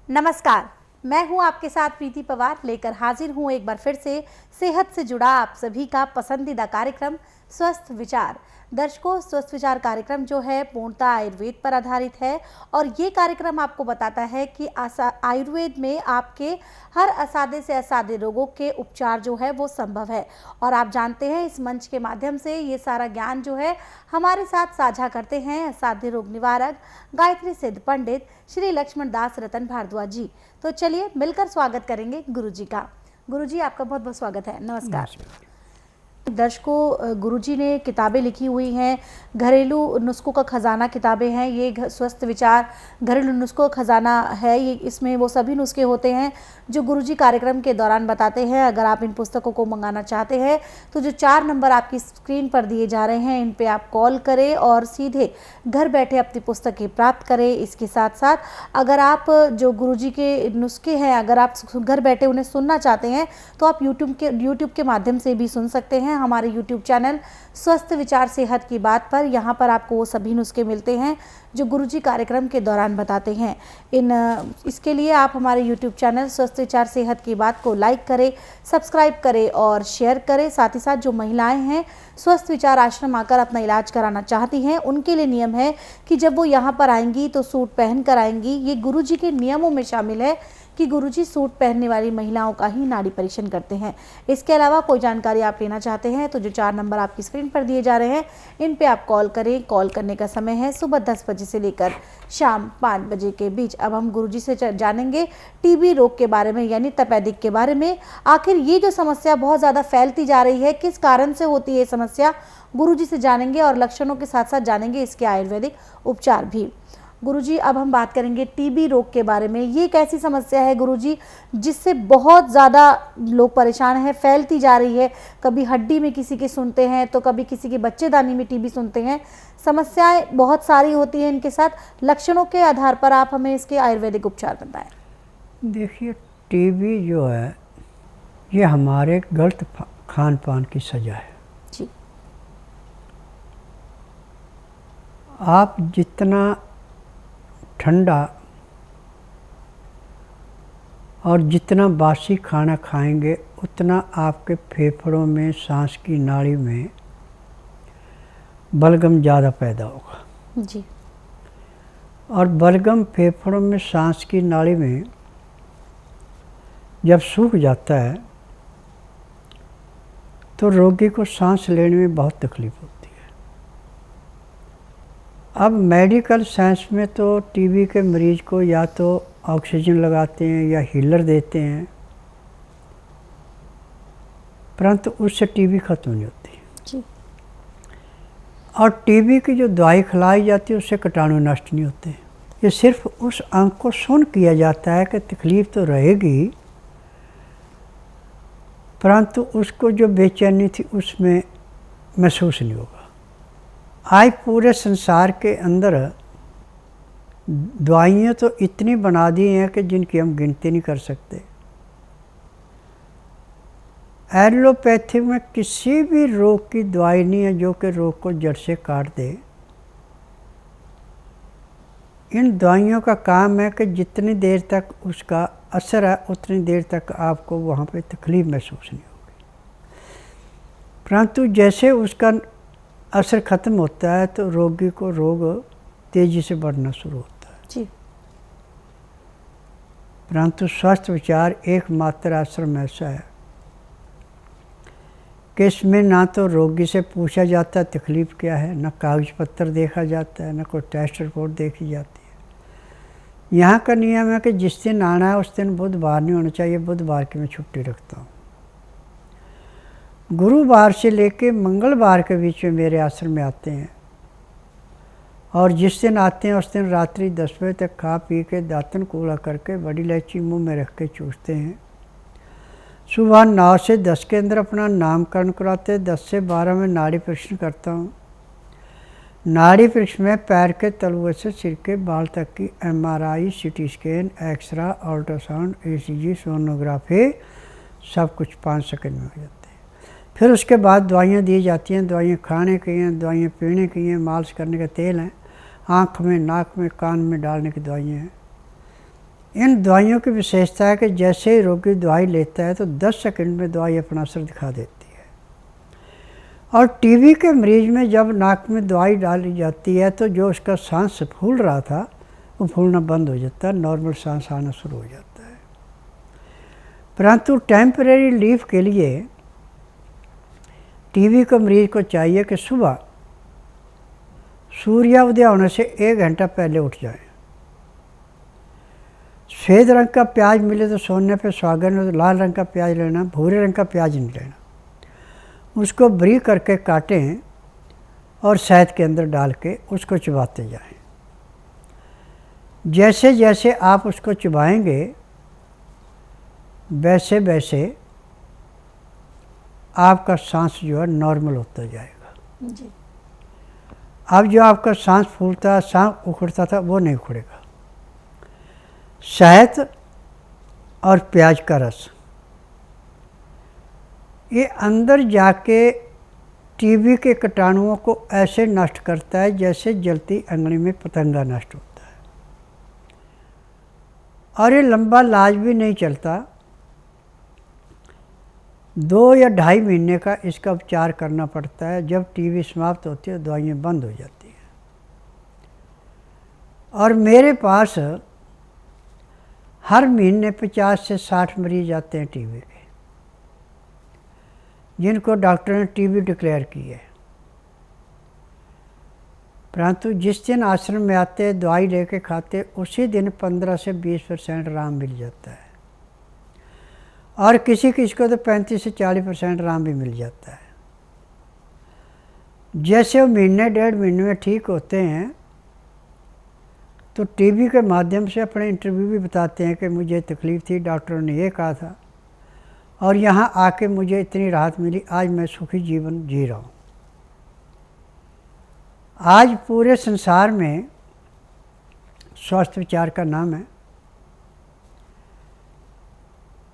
नमस्कार, मैं हूं आपके साथ प्रीति पवार लेकर हाजिर हूं एक बार फिर से सेहत से जुड़ा आप सभी का पसंदीदा कार्यक्रम स्वस्थ विचार। दर्शकों, स्वस्थ विचार कार्यक्रम जो है पूर्णतः आयुर्वेद पर आधारित है और ये कार्यक्रम आपको बताता है कि आयुर्वेद में आपके हर असाध्य से असाध्य रोगों के उपचार जो है वो संभव है। और आप जानते हैं इस मंच के माध्यम से ये सारा ज्ञान जो है हमारे साथ साझा करते हैं असाध्य रोग निवारक गायत्री सिद्ध पंडित श्री लक्ष्मण दास रतन भारद्वाज जी। तो चलिए मिलकर स्वागत करेंगे गुरुजी का। गुरुजी, आपका बहुत बहुत स्वागत है। नमस्कार। दर्शकों, गुरुजी ने किताबें लिखी हुई हैं, घरेलू नुस्खों का खजाना किताबें हैं। ये स्वस्थ विचार घरेलू नुस्खों का खजाना है। ये इसमें वो सभी नुस्खे होते हैं जो गुरुजी कार्यक्रम के दौरान बताते हैं। अगर आप इन पुस्तकों को मंगाना चाहते हैं तो जो 4 नंबर आपकी स्क्रीन पर दिए जा रहे हैं इन पे आप कॉल करें और सीधे घर बैठे अपनी पुस्तकें प्राप्त करें। इसके साथ साथ अगर आप जो गुरुजी के नुस्खे हैं अगर आप घर बैठे उन्हें सुनना चाहते हैं तो आप यूट्यूब के माध्यम से भी सुन सकते हैं। हमारे यूट्यूब चैनल स्वस्थ विचार सेहत की बात पर यहाँ पर आपको वो सभी नुस्खे मिलते हैं जो गुरुजी कार्यक्रम के दौरान बताते हैं। इसके लिए आप हमारे यूट्यूब चैनल स्वस्थ विचार सेहत की बात को लाइक करें, सब्सक्राइब करें और शेयर करें। साथ ही साथ जो महिलाएं हैं स्वस्थ विचार आश्रम आकर अपना इलाज कराना चाहती हैं उनके लिए नियम है कि जब वो यहाँ पर आएंगी तो सूट पहन कर आएंगी। ये गुरुजी के नियमों में शामिल है कि गुरुजी सूट पहनने वाली महिलाओं का ही नाड़ी परीक्षण करते हैं। इसके अलावा कोई जानकारी आप लेना चाहते हैं तो जो 4 नंबर आपकी स्क्रीन पर दिए जा रहे हैं इन पे आप कॉल करें। कॉल करने का समय है सुबह 10 बजे से लेकर शाम 5 बजे के बीच। अब हम गुरुजी से जानेंगे टीबी रोग के बारे में, यानी तपेदिक के बारे में। आखिर ये जो समस्या बहुत ज़्यादा फैलती जा रही है, किस कारण से होती है ये समस्या, गुरुजी से जानेंगे और लक्षणों के साथ साथ जानेंगे इसके आयुर्वेदिक उपचार भी। गुरुजी, अब हम बात करेंगे टीबी रोग के बारे में। ये एक ऐसी समस्या है गुरुजी जिससे बहुत ज़्यादा लोग परेशान हैं, फैलती जा रही है। कभी हड्डी में किसी के सुनते हैं तो कभी किसी के बच्चेदानी में टीबी सुनते हैं। समस्याएं बहुत सारी होती हैं इनके साथ। लक्षणों के आधार पर आप हमें इसके आयुर्वेदिक उपचार बताएं। देखिए, टीबी जो है ये हमारे गलत खान पान की सजा है जी। आप जितना ठंडा और जितना बासी खाना खाएंगे उतना आपके फेफड़ों में, सांस की नाड़ी में बलगम ज़्यादा पैदा होगा जी। और बलगम फेफड़ों में, सांस की नाड़ी में जब सूख जाता है तो रोगी को सांस लेने में बहुत तकलीफ होती है। अब मेडिकल साइंस में तो टीबी के मरीज को या तो ऑक्सीजन लगाते हैं या हीलर देते हैं, परंतु उससे टीबी खत्म नहीं होती जी। और टीबी की जो दवाई खिलाई जाती है उससे कीटाणु नष्ट नहीं होते। ये सिर्फ उस अंग को सुन किया जाता है कि तकलीफ तो रहेगी, परंतु उसको जो बेचैनी थी उसमें महसूस नहीं होगा। आज पूरे संसार के अंदर दवाइयाँ तो इतनी बना दी हैं कि जिनकी हम गिनती नहीं कर सकते। एलोपैथी में किसी भी रोग की दवाई नहीं है जो कि रोग को जड़ से काट दे। इन दवाइयों का काम है कि जितनी देर तक उसका असर है उतनी देर तक आपको वहाँ पे तकलीफ महसूस नहीं होगी, परंतु जैसे उसका असर ख़त्म होता है तो रोगी को रोग तेज़ी से बढ़ना शुरू होता है जी। परंतु स्वस्थ विचार एकमात्र आश्रम ऐसा है कि इसमें ना तो रोगी से पूछा जाता है तकलीफ़ क्या है, ना कागज पत्र देखा जाता है, ना कोई टेस्ट रिपोर्ट देखी जाती है। यहाँ का नियम है कि जिस दिन आना है उस दिन बुधवार नहीं होना चाहिए। बुधवार की मैं छुट्टी रखता हूँ। गुरुवार से लेके मंगलवार के बीच में मेरे आश्रम में आते हैं और जिस दिन आते हैं उस दिन रात्रि 10 बजे तक खा पी के दातन कूड़ा करके बड़ी इलायची मुंह में रख के चूसते हैं। सुबह 9 से 10 के अंदर अपना नामकरण कराते हैं। 10 से 12 में नाड़ी परीक्षण करता हूँ। नाड़ी परीक्षण में पैर के तलुए से सिर के बाल तक की MRI, CT scan, x-ray, ultrasound, ECG, sonography सब कुछ 5 सेकंड में हो जाता है। फिर उसके बाद दवाइयाँ दी जाती हैं। दवाइयाँ खाने की हैं, दवाइयाँ पीने की हैं, मालिश करने का तेल हैं, आँख में, नाक में, कान में डालने की दवाइयाँ हैं। इन दवाइयों की विशेषता है कि जैसे ही रोगी दवाई लेता है तो 10 सेकंड में दवाई अपना असर दिखा देती है। और टीबी के मरीज में जब नाक में दवाई डाली जाती है तो जो उसका सांस फूल रहा था वो फूलना बंद हो जाता है, नॉर्मल सांस आना शुरू हो जाता है। परंतु टेम्परेरी रिलीफ के लिए टीबी के मरीज को चाहिए कि सुबह सूर्योदय होने से 1 घंटा पहले उठ जाए। सफ़ेद रंग का प्याज मिले तो सोने पे सुहागन हो, तो लाल रंग का प्याज लेना, भूरे रंग का प्याज नहीं लेना। उसको बरीक करके काटें और शहद के अंदर डाल के उसको चबाते जाएं। जैसे जैसे आप उसको चबाएंगे वैसे वैसे आपका सांस जो है नॉर्मल होता जाएगा जी। अब जो आपका सांस फूलता, सांस उखड़ता था वो नहीं उखड़ेगा। शहद और प्याज का रस ये अंदर जाके टीबी के कीटाणुओं को ऐसे नष्ट करता है जैसे जलती अंगनी में पतंगा नष्ट होता है। और ये लंबा इलाज भी नहीं चलता, 2 या 2.5 महीने का इसका उपचार करना पड़ता है। जब टीबी समाप्त होती है दवाइयाँ बंद हो जाती हैं। और मेरे पास हर महीने 50 से 60 मरीज आते हैं टीबी के, जिनको डॉक्टर ने टीबी डिक्लेयर की है। परंतु जिस दिन आश्रम में आते दवाई लेके खाते उसी दिन 15 से 20% आराम मिल जाता है। और किसी किसी को तो 35 से 40% आराम भी मिल जाता है। जैसे वो महीने 1.5 महीने में ठीक होते हैं तो टीबी के माध्यम से अपने इंटरव्यू भी बताते हैं कि मुझे तकलीफ़ थी, डॉक्टरों ने ये कहा था और यहाँ आके मुझे इतनी राहत मिली, आज मैं सुखी जीवन जी रहा हूँ। आज पूरे संसार में स्वास्थ्य विचार का नाम है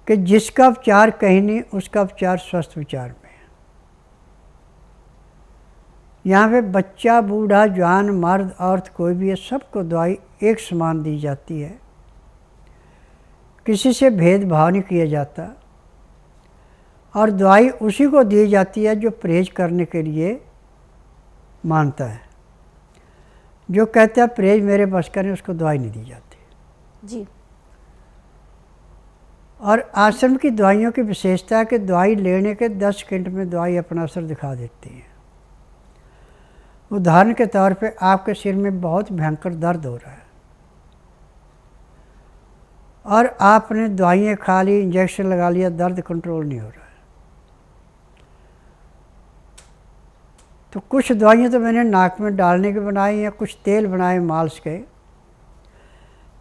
कि जिसका उपचार कहीं नहीं उसका उपचार स्वास्थ्य विचार में है। यहाँ पे बच्चा, बूढ़ा, जवान, मर्द, औरत कोई भी है, सबको दवाई एक समान दी जाती है। किसी से भेदभाव नहीं किया जाता और दवाई उसी को दी जाती है जो परहेज करने के लिए मानता है। जो कहता है परहेज मेरे बस का नहीं, उसको दवाई नहीं दी जाती जी। और आश्रम की दवाइयों की विशेषता है कि दवाई लेने के 10 सेकंड में दवाई अपना असर दिखा देती है। उदाहरण के तौर पे आपके सिर में बहुत भयंकर दर्द हो रहा है और आपने दवाइयाँ खा ली, इंजेक्शन लगा लिया, दर्द कंट्रोल नहीं हो रहा है। तो कुछ दवाइयाँ तो मैंने नाक में डालने की बनाई हैं, कुछ तेल बनाए मालिश के।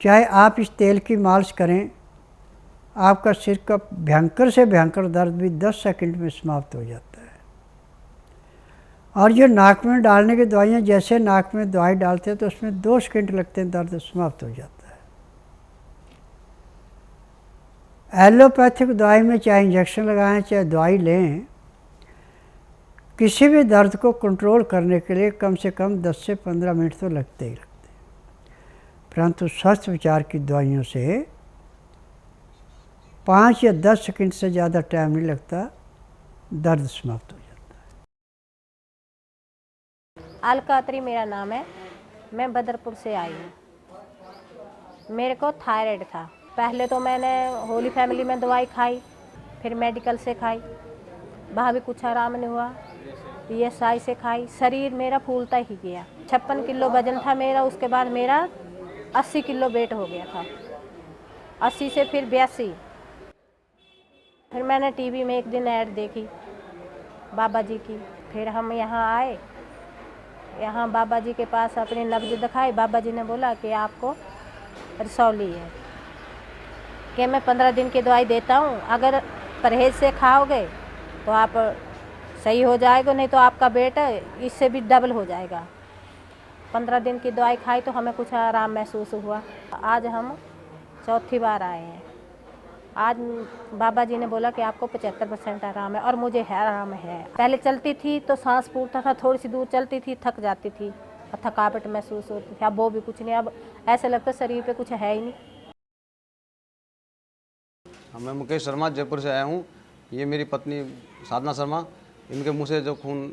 चाहे आप इस तेल की मालिश करें, आपका सिर का भयंकर से भयंकर दर्द भी 10 सेकंड में समाप्त हो जाता है। और जो नाक में डालने की दवाइयाँ, जैसे नाक में दवाई डालते हैं तो उसमें 2 सेकंड लगते हैं, दर्द समाप्त हो जाता है। एलोपैथिक दवाई में चाहे इंजेक्शन लगाएं चाहे दवाई लें, किसी भी दर्द को कंट्रोल करने के लिए कम से कम 10 से 15 मिनट तो लगते ही लगते हैं। परंतु स्वास्थ्य विचार की दवाइयों से 5 या 10 सेकंड से ज़्यादा टाइम नहीं लगता, दर्द समाप्त हो जाता है। अलका अत्री मेरा नाम है। मैं बदरपुर से आई हूँ। मेरे को थायराइड था। पहले तो मैंने होली फैमिली में दवाई खाई, फिर मेडिकल से खाई, वहाँ भी कुछ आराम नहीं हुआ। PSI से खाई, शरीर मेरा फूलता ही गया। 56 किलो वजन था मेरा, उसके बाद मेरा 80 किलो वेट हो गया था। 80 से फिर 82। फिर मैंने टीवी में एक दिन ऐड देखी बाबा जी की, फिर हम यहाँ आए। यहाँ बाबा जी के पास अपनी नब्ज दिखाई। बाबा जी ने बोला कि आपको रसौली है, कि मैं 15 दिन की दवाई देता हूँ, अगर परहेज से खाओगे तो आप सही हो जाएगा, नहीं तो आपका वेट इससे भी डबल हो जाएगा। 15 दिन की दवाई खाई तो हमें कुछ आराम महसूस हुआ। आज हम चौथी बार आए हैं। आज बाबा जी ने बोला कि आपको 75% आराम है, और मुझे है आराम है। पहले चलती थी तो सांस फूलता था, थोड़ी सी दूर चलती थी थक जाती थी और थकावट महसूस होती थी। अब वो भी कुछ नहीं, अब ऐसे लगता शरीर पे कुछ है ही नहीं। मैं मुकेश शर्मा जयपुर से आया हूँ। ये मेरी पत्नी साधना शर्मा, इनके मुंह से जो खून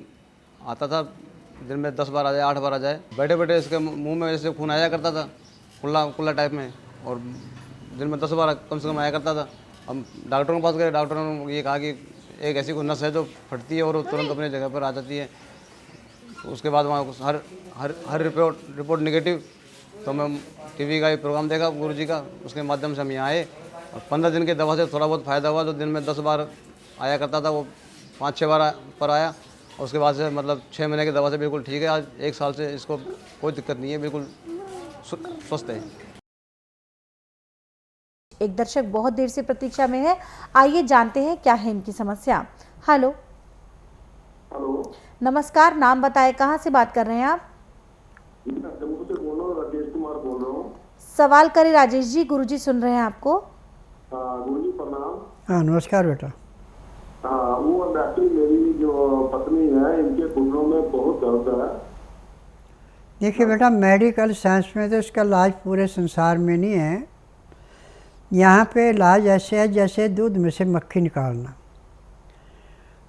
आता था, दिन में 10 बार आ जाए, 8 बार आ जाए। बैठे बैठे इसके मुंह में ऐसे खून आया करता था, कुल्ला कुल्ला टाइप में, और दिन में 10 बार कम से कम आया करता था। हम डॉक्टरों के पास गए, डॉक्टरों ने ये कहा कि एक ऐसी कोई नस है जो फटती है और तुरंत अपने जगह पर आ जाती है। तो उसके बाद वहाँ हर रिपोर्ट नेगेटिव। तो मैं टीवी का ही प्रोग्राम देखा गुरुजी का, उसके माध्यम से हम यहाँ आए और 15 दिन की दवा से थोड़ा बहुत फ़ायदा हुआ। जो दिन में 10 बार आया करता था वो 5-6 बार पर आया, और उसके बाद से मतलब 6 महीने की दवा से बिल्कुल ठीक है। आज 1 साल से इसको कोई दिक्कत नहीं है, बिल्कुल स्वस्थ है। एक दर्शक बहुत देर से प्रतीक्षा में है, आइए जानते हैं क्या है इनकी समस्या। हेलो। हेलो, नमस्कार, नाम बताएं, कहाँ से बात कर रहे हैं आप? जम्मू से बोल रहा हूँ, राजेश कुमार बोल रहा हूँ। सवाल करें राजेश जी, गुरुजी सुन रहे हैं आपको। गुरुजी प्रणाम। हाँ नमस्कार बेटा। हाँ, वो एक्चुअली मेरी जो पत्नी है, इनके घुटनों में बहुत दर्द है। देखिए बेटा, मेडिकल साइंस में तो इसका इलाज पूरे संसार में नहीं है। यहाँ पे इलाज ऐसे है जैसे दूध में से मक्खी निकालना।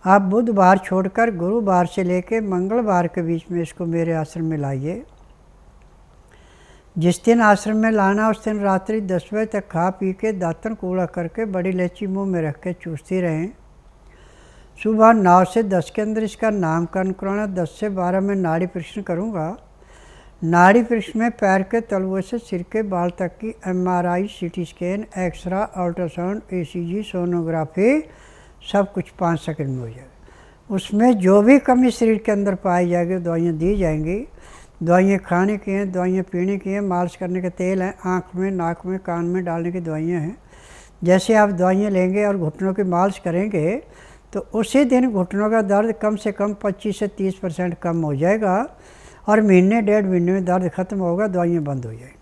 आप बुधवार छोड़कर गुरुवार से लेके मंगलवार के बीच में इसको मेरे आश्रम में लाइए। जिस दिन आश्रम में लाना उस दिन रात्रि 10 बजे तक खा पी के दातन कूड़ा करके बड़ी इलायची मुंह में रख के चूसती रहें। सुबह 9 से 10 के अंदर इसका नामकरण कराना। 10 से 12 में नाड़ी परीक्षण करूँगा। नाड़ी परीक्षण में पैर के तलुए से सिर के बाल तक की MRI, CT scan, x-ray, ultrasound, ECG, sonography सब कुछ 5 सेकंड में हो जाएगा। उसमें जो भी कमी शरीर के अंदर पाई जाएगी दवाइयाँ दी जाएंगी। दवाइयाँ खाने की हैं, दवाइयाँ पीने की हैं, मालिश करने के तेल हैं, आँख में, नाक में, कान में डालने की दवाइयाँ हैं। जैसे आप दवाइयाँ लेंगे और घुटनों की मालिश करेंगे तो उसी दिन घुटनों का दर्द कम से कम 25 से 30% कम हो जाएगा और महीने 1.5 महीने में दर्द खत्म होगा, दवाइयाँ बंद हो जाएंगी।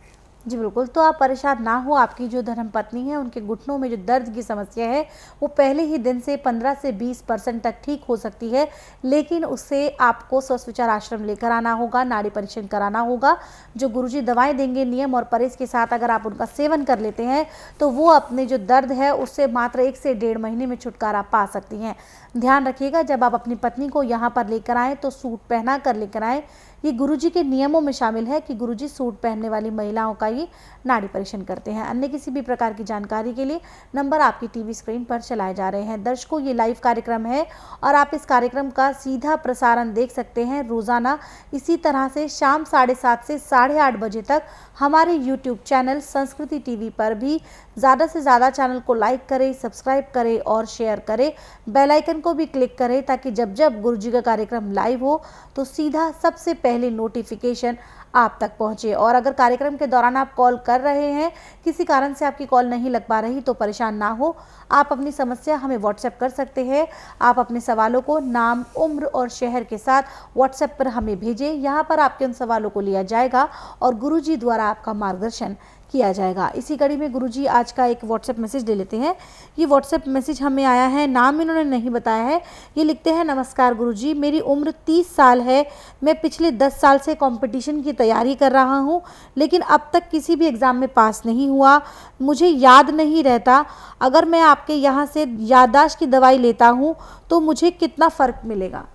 जी बिल्कुल, तो आप परेशान ना हो। आपकी जो धर्मपत्नी है, उनके घुटनों में जो दर्द की समस्या है वो पहले ही दिन से 15 से 20% तक ठीक हो सकती है, लेकिन उससे आपको स्वस्थ विचार आश्रम लेकर आना होगा, नाड़ी परीक्षण कराना होगा। जो गुरुजी दवाएं देंगे नियम और परहेज के साथ अगर आप उनका सेवन कर लेते हैं तो वो अपने जो दर्द है उससे मात्र 1 से 1.5 महीने में छुटकारा पा सकती हैं। ध्यान रखिएगा, जब आप अपनी पत्नी को यहाँ पर लेकर आएँ तो सूट पहना कर लेकर आएँ। ये गुरुजी के नियमों में शामिल है कि गुरुजी सूट पहनने वाली महिलाओं का ही नाड़ी परीक्षण करते हैं। अन्य किसी भी प्रकार की जानकारी के लिए नंबर आपकी टीवी स्क्रीन पर चलाए जा रहे हैं। दर्शकों, ये लाइव कार्यक्रम है और आप इस कार्यक्रम का सीधा प्रसारण देख सकते हैं रोजाना इसी तरह से शाम 7:30 से 8:30 बजे तक हमारे यूट्यूब चैनल संस्कृति टीवी पर भी। ज़्यादा से ज़्यादा चैनल को लाइक करें, सब्सक्राइब करें और शेयर करें। बेल आइकन को भी क्लिक करें ताकि जब जब गुरुजी का कार्यक्रम लाइव हो तो सीधा सबसे पहले नोटिफिकेशन आप तक पहुंचे। और अगर कार्यक्रम के दौरान आप कॉल कर रहे हैं, किसी कारण से आपकी कॉल नहीं लग पा रही, तो परेशान ना हो, आप अपनी समस्या हमें व्हाट्सएप कर सकते हैं। आप अपने सवालों को नाम, उम्र और शहर के साथ व्हाट्सएप पर हमें भेजें। यहाँ पर आपके उन सवालों को लिया जाएगा और गुरुजी द्वारा आपका मार्गदर्शन किया जाएगा। इसी कड़ी में गुरुजी आज का एक व्हाट्सएप मैसेज ले लेते हैं। ये व्हाट्सएप मैसेज हमें आया है, नाम इन्होंने नहीं बताया है। ये लिखते हैं, नमस्कार गुरुजी, मेरी उम्र 30 साल है। मैं पिछले 10 साल से कंपटीशन की तैयारी कर रहा हूँ, लेकिन अब तक किसी भी एग्ज़ाम में पास नहीं हुआ। मुझे याद नहीं रहता। अगर मैं आपके यहाँ से याददाश्त की दवाई लेता हूँ तो मुझे कितना फ़र्क मिलेगा?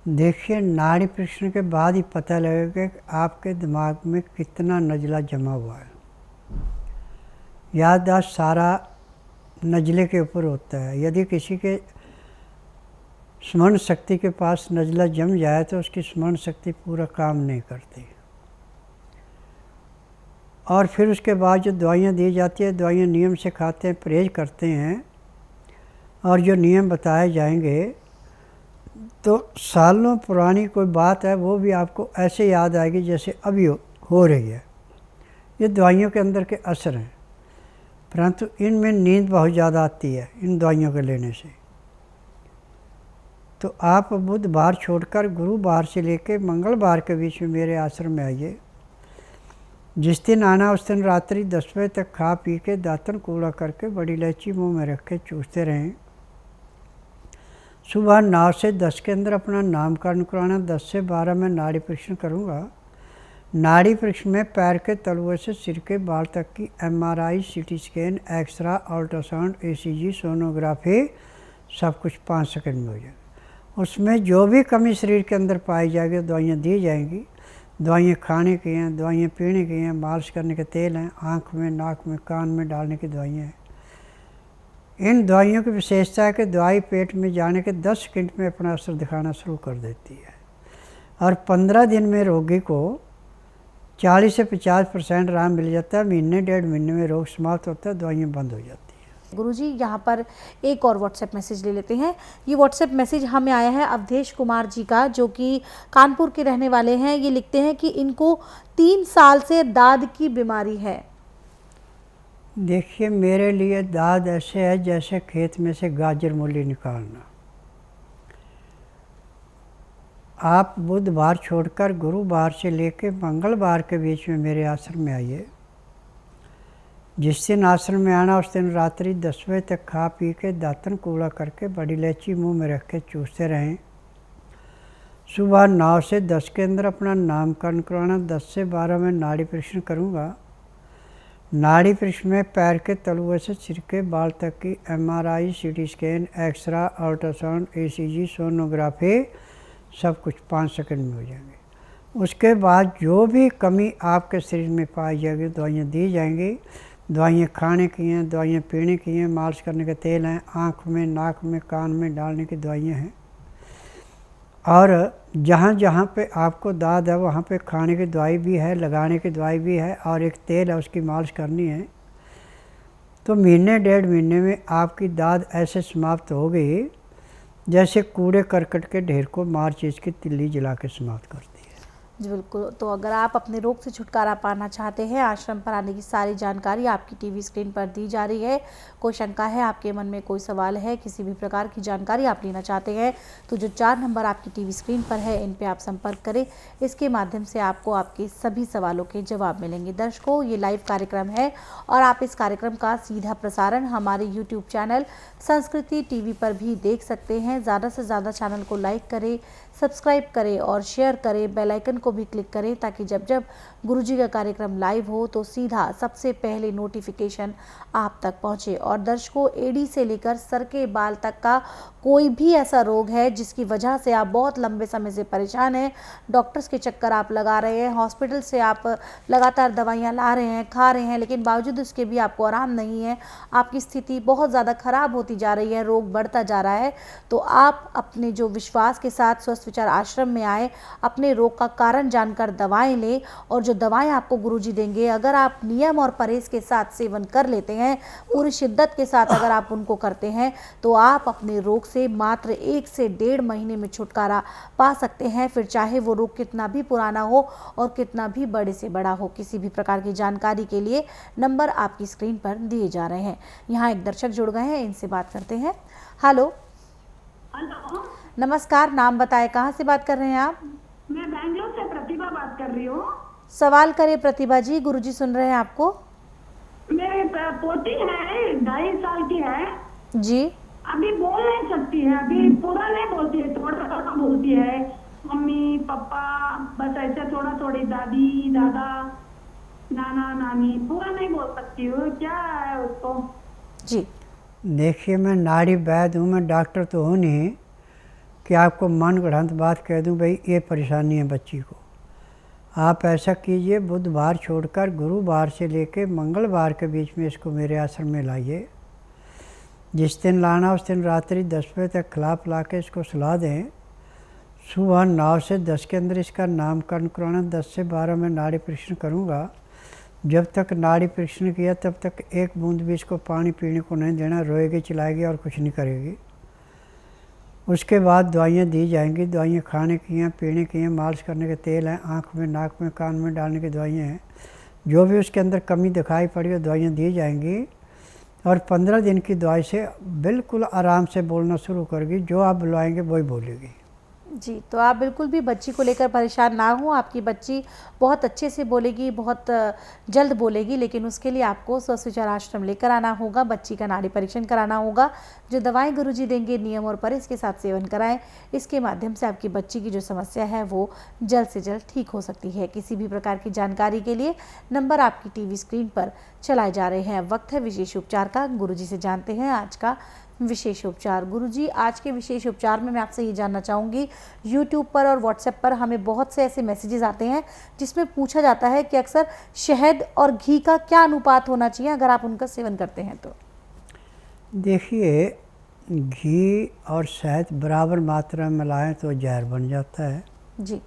देखिए, नाड़ी परीक्षण के बाद ही पता लगेगा कि आपके दिमाग में कितना नज़ला जमा हुआ है। याददाश्त सारा नज़ले के ऊपर होता है। यदि किसी के स्मरण शक्ति के पास नज़ला जम जाए तो उसकी स्मरण शक्ति पूरा काम नहीं करती। और फिर उसके बाद जो दवाइयाँ दी जाती है, दवाइयाँ नियम से खाते हैं, परहेज करते हैं और जो नियम बताए जाएंगे तो सालों पुरानी कोई बात है वो भी आपको ऐसे याद आएगी जैसे अभी हो रही है। ये दवाइयों के अंदर के असर हैं, परंतु इनमें नींद बहुत ज़्यादा आती है इन दवाइयों के लेने से। तो आप बुधवार छोड़कर गुरुवार से लेकर मंगलवार के बीच में मेरे आश्रम में आइए। जिस दिन आना उस दिन रात्रि 10 बजे तक खा पी के दातन कूड़ा करके बड़ी इलायची मुँह में रख के चूसते रहें। सुबह 9 से 10 के अंदर अपना नामकरण कराना। 10 से 12 में नाड़ी परीक्षण करूँगा। नाड़ी परीक्षण में पैर के तलुए से सिर के बाल तक की MRI, CT scan, x-ray, ultrasound, ECG, sonography सब कुछ 5 सेकंड में हो जाएगा। उसमें जो भी कमी शरीर के अंदर पाई जाएगी दवाइयाँ दी जाएंगी। दवाइयाँ खाने की हैं, दवाइयाँ पीने की हैं, मालिश करने के तेल हैं, आँख में, नाक में, कान में डालने की दवाइयाँ हैं। इन दवाइयों की विशेषता है कि दवाई पेट में जाने के 10 सेकंड में अपना असर दिखाना शुरू कर देती है और 15 दिन में रोगी को 40 से 50% आराम मिल जाता है। महीने 1.5 महीने में रोग समाप्त होता है, दवाइयाँ बंद हो जाती हैं। गुरुजी, यहाँ पर एक और व्हाट्सएप मैसेज ले लेते हैं। ये व्हाट्सएप मैसेज हमें आया है अवधेश कुमार जी का, जो कि कानपुर के रहने वाले हैं। ये लिखते हैं कि इनको 3 साल से दाद की बीमारी है। देखिए, मेरे लिए दाद ऐसे है जैसे खेत में से गाजर मूली निकालना। आप बुधवार छोड़कर गुरुवार से लेकर मंगलवार के बीच में मेरे आश्रम में आइए। जिस दिन आश्रम में आना उस दिन रात्रि 10 बजे तक खा पी के दातन कूड़ा करके बड़ी इलायची मुंह में रख के चूसते रहें। सुबह 9 से 10 के अंदर अपना नामकरण करवाना। 10 से 12 में नाड़ी परीक्षण करूँगा। नाड़ी परीक्षण में पैर के तलुए से सिर के बाल तक की MRI, CT scan, x-ray, ultrasound, ECG, sonography सब कुछ 5 सेकंड में हो जाएंगे। उसके बाद जो भी कमी आपके शरीर में पाई जाएगी दवाइयाँ दी जाएंगी। दवाइयाँ खाने की हैं, दवाइयाँ पीने की हैं, मालिश करने के तेल हैं, आँख में, नाक में, कान में डालने की दवाइयाँ हैं। और जहाँ जहाँ पे आपको दाद है वहाँ पे खाने की दवाई भी है, लगाने की दवाई भी है और एक तेल है उसकी मालिश करनी है। तो महीने 1.5 महीने में आपकी दाद ऐसे समाप्त हो गई जैसे कूड़े करकट के ढेर को मार चीज़ की तिल्ली जला के समाप्त करती है। जी बिल्कुल। तो अगर आप अपने रोग से छुटकारा पाना चाहते हैं, आश्रम पर आने की सारी जानकारी आपकी टीवी स्क्रीन पर दी जा रही है। कोई शंका है, आपके मन में कोई सवाल है, किसी भी प्रकार की जानकारी आप लेना चाहते हैं, तो जो 4 नंबर आपकी टीवी स्क्रीन पर है इन पे आप संपर्क करें। इसके माध्यम से आपको आपके सभी सवालों के जवाब मिलेंगे। दर्शकों, ये लाइव कार्यक्रम है और आप इस कार्यक्रम का सीधा प्रसारण हमारे यूट्यूब चैनल संस्कृति टीवी पर भी देख सकते हैं। ज़्यादा से ज़्यादा चैनल को लाइक करें, सब्सक्राइब करें और शेयर करें। बेल आइकन को भी क्लिक करें ताकि जब जब गुरुजी का कार्यक्रम लाइव हो तो सीधा सबसे पहले नोटिफिकेशन आप तक पहुंचे। और दर्शकों, एडी से लेकर सर के बाल तक का कोई भी ऐसा रोग है जिसकी वजह से आप बहुत लंबे समय से परेशान हैं, डॉक्टर्स के चक्कर आप लगा रहे हैं, हॉस्पिटल से आप लगातार दवाइयाँ ला रहे हैं, खा रहे हैं, लेकिन बावजूद उसके भी आपको आराम नहीं है, आपकी स्थिति बहुत ज़्यादा खराब होती जा रही है, रोग बढ़ता जा रहा है, तो आप अपने जो विश्वास के साथ स्वस्थ विचार आश्रम में आए, अपने रोग का कारण जानकर दवाएं लें और जो दवाएं आपको गुरुजी देंगे, अगर आप नियम और परहेज के साथ सेवन कर लेते हैं, पूरी शिद्दत के साथ अगर आप उनको करते हैं, तो आप अपने रोग से मात्र 1 से 1.5 महीने में छुटकारा पा सकते हैं। फिर चाहे वो रोग कितना भी पुराना हो और कितना भी बड़े से बड़ा हो। किसी भी प्रकार की जानकारी के लिए नंबर आपकी स्क्रीन पर दिए जा रहे हैं। यहाँ एक दर्शक जुड़ गए हैं, इनसे बात करते हैं। हेलो, नमस्कार, नाम बताएं, कहाँ से बात कर रहे हैं आप? मैं बैंगलोर से प्रतिभा बात कर रही हूँ। सवाल करें प्रतिभा जी, गुरुजी सुन रहे हैं आपको। मेरी पोती है, 2.5 साल की है जी। अभी बोल नहीं सकती है, अभी पूरा नहीं बोलती है, थोड़ा थोड़ा बोलती है, मम्मी पापा बस ऐसे थोड़ा थोड़ी, दादी दादा नाना नानी, पूरा नहीं बोल सकती हूँ, क्या है उसको? जी देखिए, मैं नाड़ी वैद्य हूँ, मैं डॉक्टर तो हूँ नहीं कि आपको मन गढ़ंत बात कह दूँ भाई ये परेशानी है बच्ची को। आप ऐसा कीजिए, बुधवार छोड़कर गुरुवार से लेकर मंगलवार के बीच में इसको मेरे आश्रम में लाइए। जिस दिन लाना उस दिन रात्रि 10 बजे तक खिला पिला के इसको सुला दें। सुबह 9 से 10 के अंदर इसका नामकरण कराना। 10 से 12 में नाड़ी परीक्षण करूँगा। जब तक नाड़ी परीक्षण किया तब तक 1 बूंद भी इसको पानी पीने को नहीं देना। रोएगी, चिल्लाएगी और कुछ नहीं करेगी। उसके बाद दवाइयाँ दी जाएंगी। दवाइयाँ खाने की हैं, पीने की हैं, मालिश करने के तेल हैं, आँख में, नाक में, कान में डालने की दवाइयाँ हैं। जो भी उसके अंदर कमी दिखाई पड़ी वो दवाइयाँ दी जाएंगी और 15 दिन की दवाई से बिल्कुल आराम से बोलना शुरू करेगी। जो आप बुलाएंगे वही बोलेगी। जी, तो आप बिल्कुल भी बच्ची को लेकर परेशान ना हों, आपकी बच्ची बहुत अच्छे से बोलेगी, बहुत जल्द बोलेगी, लेकिन उसके लिए आपको स्वस्थ विचार आश्रम लेकर आना होगा, बच्ची का नाड़ी परीक्षण कराना होगा, जो दवाएं गुरुजी देंगे नियम और परहेज के साथ सेवन कराएं। इसके माध्यम से आपकी बच्ची की जो समस्या है वो जल्द से जल्द ठीक हो सकती है। किसी भी प्रकार की जानकारी के लिए नंबर आपकी टीवी स्क्रीन पर चलाए जा रहे हैं। वक्त है विशेष उपचार का। गुरुजी से जानते हैं आज का विशेष उपचार। गुरुजी, आज के विशेष उपचार में मैं आपसे ये जानना चाहूँगी, यूट्यूब पर और व्हाट्सएप पर हमें बहुत से ऐसे मैसेजेस आते हैं जिसमें पूछा जाता है कि अक्सर शहद और घी का क्या अनुपात होना चाहिए अगर आप उनका सेवन करते हैं तो? देखिए, घी और शहद बराबर मात्रा में मिलाएं तो जहर बन जाता है। जी।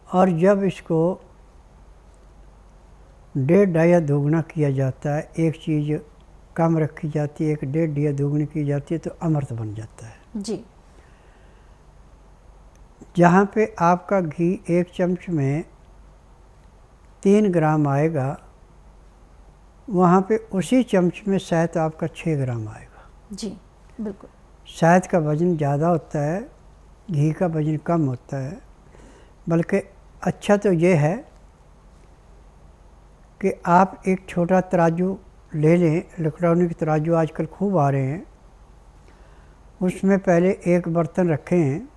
और जब इसको 1.5 या दोगुना किया जाता है, एक चीज़ कम रखी जाती है, 1.5 या दोगुनी की जाती है, तो अमृत बन जाता है। जी। जहाँ पे आपका घी 1 चम्मच में 3 ग्राम आएगा, वहाँ पे उसी चम्मच में शहद आपका 6 ग्राम आएगा। जी, बिल्कुल। शहद का वज़न ज़्यादा होता है, घी का वज़न कम होता है। बल्कि अच्छा तो ये है कि आप एक छोटा तराजू ले लें, इलेक्ट्रॉनिक तराजू आजकल खूब आ रहे हैं, उसमें पहले एक बर्तन रखें,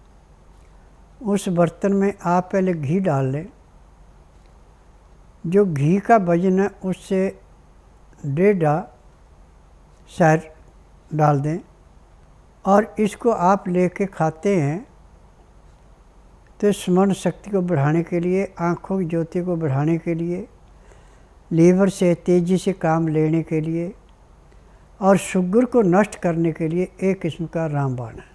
उस बर्तन में आप पहले घी डाल लें। जो घी का वजन है उससे 1.5 शहद डाल दें और इसको आप लेके खाते हैं तो स्मरण शक्ति को बढ़ाने के लिए, आँखों की ज्योति को बढ़ाने के लिए, लीवर से तेज़ी से काम लेने के लिए और शुगर को नष्ट करने के लिए एक किस्म का रामबाण है।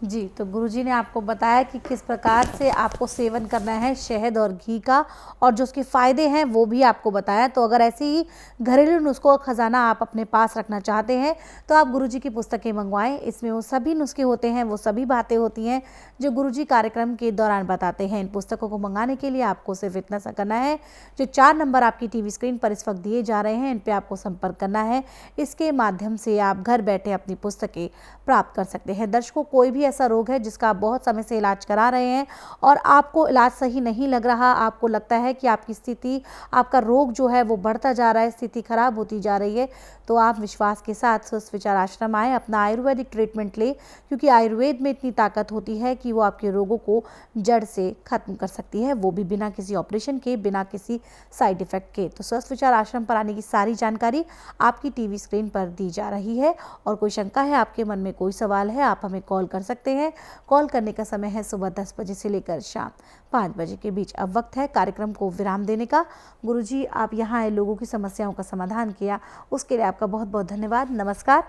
जी, तो गुरुजी ने आपको बताया कि किस प्रकार से आपको सेवन करना है शहद और घी का, और जो उसके फ़ायदे हैं वो भी आपको बताया। तो अगर ऐसे ही घरेलू नुस्खों का ख़जाना आप अपने पास रखना चाहते हैं तो आप गुरुजी की पुस्तकें मंगवाएं। इसमें वो सभी नुस्खे होते हैं, वो सभी बातें होती हैं जो गुरुजी कार्यक्रम के दौरान बताते हैं। इन पुस्तकों को मंगाने के लिए आपको सिर्फ इतना सा करना है, जो 4 नंबर आपकी टीवी स्क्रीन पर इस वक्त दिए जा रहे हैं, इन पर आपको संपर्क करना है। इसके माध्यम से आप घर बैठे अपनी पुस्तकें प्राप्त कर सकते हैं। दर्शकों, कोई भी ऐसा रोग है जिसका आप बहुत समय से इलाज करा रहे हैं और आपको इलाज सही नहीं लग रहा, आपको लगता है कि आपकी स्थिति, आपका रोग जो है वो बढ़ता जा रहा है, स्थिति खराब होती जा रही है, तो आप विश्वास के साथ स्वस्थ विचार आश्रम आए, अपना आयुर्वेदिक ट्रीटमेंट ले, क्योंकि आयुर्वेद में इतनी ताकत होती है कि वो आपके रोगों को जड़ से खत्म कर सकती है, वो भी बिना किसी ऑपरेशन के, बिना किसी साइड इफेक्ट के। तो स्वस्थ विचार आश्रम पर आने की सारी जानकारी आपकी टीवी स्क्रीन पर दी जा रही है। और कोई शंका है, आपके मन में कोई सवाल है, आप हमें कॉल कर सकते हैं। कॉल करने का समय है सुबह 10 बजे से लेकर शाम 5 बजे के बीच। अब वक्त है कार्यक्रम को विराम देने का। गुरुजी, आप यहाँ आए, लोगों की समस्याओं का समाधान किया, उसके लिए आपका बहुत बहुत धन्यवाद। नमस्कार।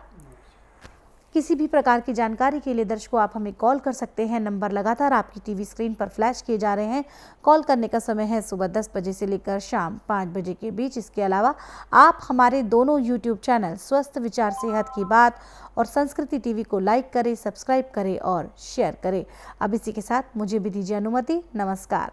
किसी भी प्रकार की जानकारी के लिए दर्शकों आप हमें कॉल कर सकते हैं। नंबर लगातार आपकी टीवी स्क्रीन पर फ्लैश किए जा रहे हैं। कॉल करने का समय है सुबह 10 बजे से लेकर शाम 5 बजे के बीच। इसके अलावा आप हमारे दोनों यूट्यूब चैनल स्वस्थ विचार सेहत की बात और संस्कृति टीवी को लाइक करें, सब्सक्राइब करें और शेयर करें। अब इसी के साथ मुझे भी दीजिए अनुमति। नमस्कार।